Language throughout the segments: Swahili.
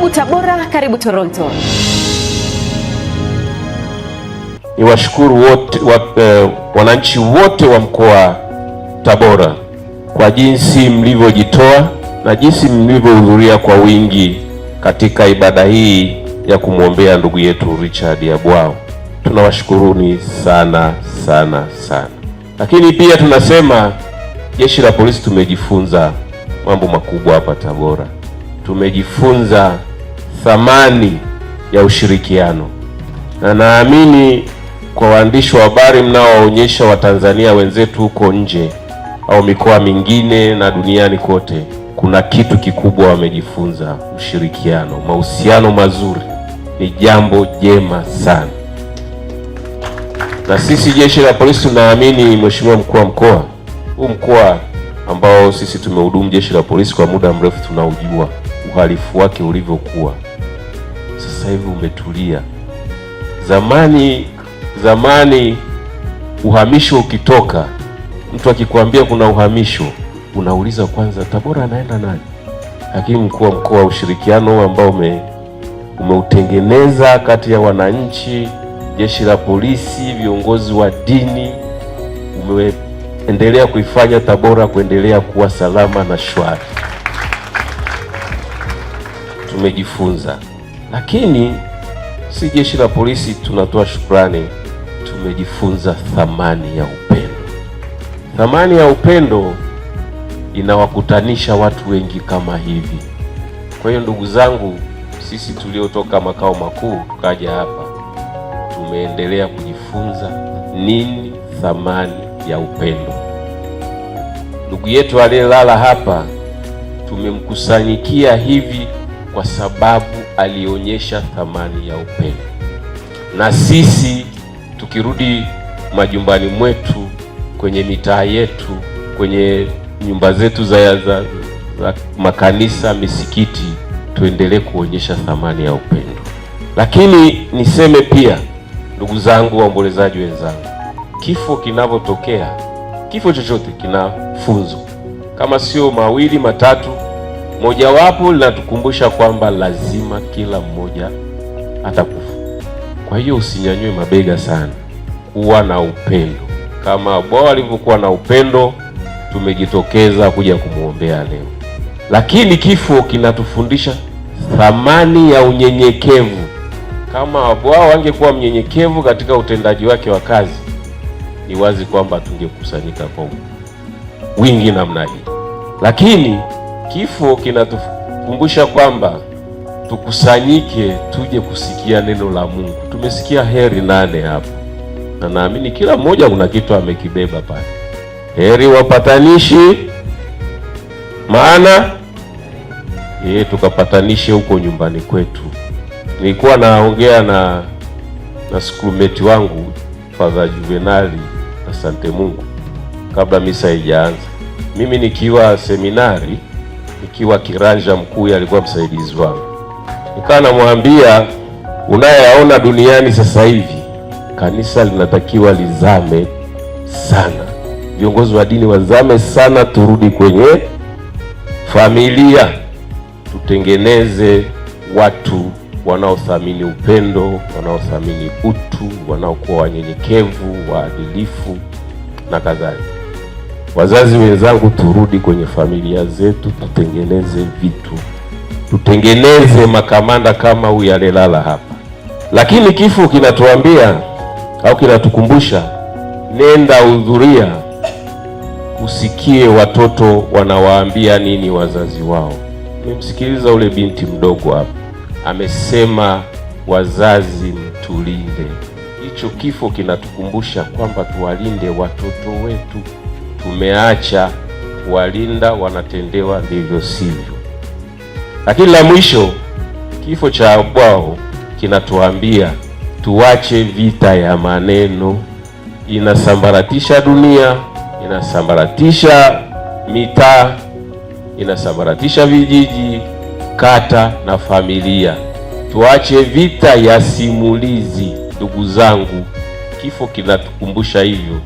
Karibu Tabora, karibu Toronto. Niwashukuru wote wananchi wote wa mkoa Tabora kwa jinsi mlivyojitoa na jinsi mlivyohudhuria kwa wingi katika ibada hii ya kumwombea ndugu yetu Richard Yabwao. Tunawashukuruni sana sana sana. Lakini pia tunasema jeshi la polisi tumejifunza mambo makubwa hapa Tabora. Tumejifunza thamani ya ushirikiano, na naamini kwa waandishi wa habari mnaoonyesha Watanzania wenzetu huko nje au mikoa mingine na duniani kote, kuna kitu kikubwa wamejifunza: ushirikiano, mahusiano mazuri. Ni jambo jema sana, na sisi jeshi la polisi tunaamini, Mheshimiwa Mkuu wa Mkoa, huu mkoa ambao sisi tumehudumu jeshi la polisi kwa muda mrefu, tunaujua uhalifu wake ulivyokuwa. Sasa hivi umetulia. Zamani uhamisho ukitoka, mtu akikwambia kuna uhamisho, unauliza kwanza Tabora anaenda nani? Lakini Mkuu wa Mkoa, ushirikiano ambao umeutengeneza kati ya wananchi, jeshi la polisi, viongozi wa dini, umeendelea kuifanya Tabora kuendelea kuwa salama na shwari. Tumejifunza, lakini si jeshi la polisi tunatoa shukrani, tumejifunza thamani ya upendo. Thamani ya upendo inawakutanisha watu wengi kama hivi. Kwa hiyo ndugu zangu, sisi tuliotoka makao makuu tukaja hapa, tumeendelea kujifunza nini thamani ya upendo. Ndugu yetu aliyelala hapa tumemkusanyikia hivi kwa sababu alionyesha thamani ya upendo. Na sisi tukirudi majumbani mwetu, kwenye mitaa yetu, kwenye nyumba zetu za makanisa, misikiti, tuendelee kuonyesha thamani ya upendo. Lakini niseme pia, ndugu zangu waombolezaji wenzangu, kifo kinavyotokea, kifo chochote kina funzo, kama sio mawili matatu, mojawapo linatukumbusha kwamba lazima kila mmoja atakufa. Kwa hiyo usinyanyue mabega sana, kuwa na upendo kama Bwana alivyokuwa na upendo. Tumejitokeza kuja kumwombea leo, lakini kifo kinatufundisha thamani ya unyenyekevu. Kama Bwana wangekuwa mnyenyekevu katika utendaji wake wa kazi, ni wazi kwamba tungekusanyika kwa wingi namna hii. Lakini kifo kinatukumbusha kwamba tukusanyike, tuje kusikia neno la Mungu. Tumesikia heri 8 hapa, na naamini kila mmoja kuna kitu amekibeba pale. Heri wapatanishi, maana tukapatanishe huko nyumbani kwetu. Nilikuwa naongea na schoolmate wangu Father Juvenali, asante Mungu, kabla misa haijaanza. Mimi nikiwa seminari, nikiwa kiranja mkuu, alikuwa msaidizi wangu. Nikawa namwambia, unayaona duniani sasa hivi, kanisa linatakiwa lizame sana, viongozi wa dini wazame sana, turudi kwenye familia, tutengeneze watu wanaothamini upendo, wanaothamini utu, wanaokuwa wanyenyekevu, waadilifu na kadhalika. Wazazi wenzangu, turudi kwenye familia zetu, tutengeneze vitu, tutengeneze makamanda kama huyu alilala hapa. Lakini kifo kinatuambia au kinatukumbusha, nenda hudhuria, usikie watoto wanawaambia nini wazazi wao. Nimemsikiliza ule binti mdogo hapa, amesema wazazi mtulinde. Hicho kifo kinatukumbusha kwamba tuwalinde watoto wetu. Tumeacha kuwalinda, wanatendewa ndivyo sivyo. Lakini la mwisho, kifo cha Yabwao kinatuambia tuache vita ya maneno. Inasambaratisha dunia, inasambaratisha mitaa, inasambaratisha vijiji, kata na familia. Tuache vita ya simulizi. Ndugu zangu, kifo kinatukumbusha hivyo,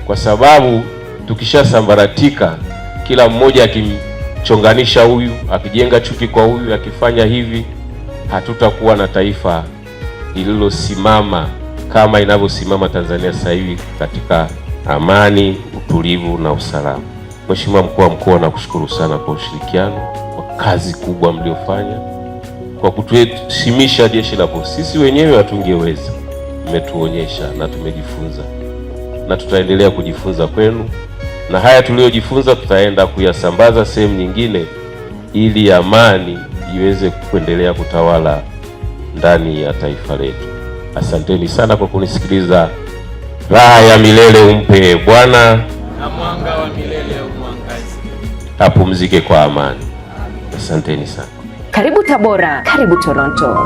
kwa sababu tukishasambaratika, kila mmoja akimchonganisha huyu, akijenga chuki kwa huyu, akifanya hivi, hatutakuwa na taifa lililosimama kama inavyosimama Tanzania sasa hivi katika amani, utulivu na usalama. Mheshimiwa Mkuu wa Mkoa, nakushukuru sana kwa ushirikiano, kwa kazi kubwa mliofanya, kwa kutuheshimisha jeshi la polisi. Sisi wenyewe hatungeweza, mmetuonyesha na tumejifunza na tutaendelea kujifunza kwenu, na haya tuliyojifunza tutaenda kuyasambaza sehemu nyingine ili amani iweze kuendelea kutawala ndani ya taifa letu. Asanteni sana kwa kunisikiliza. Raha ya milele umpe Bwana, na mwanga wa milele umwangaze. Apumzike kwa amani. Asanteni sana. Karibu Tabora, karibu Toronto.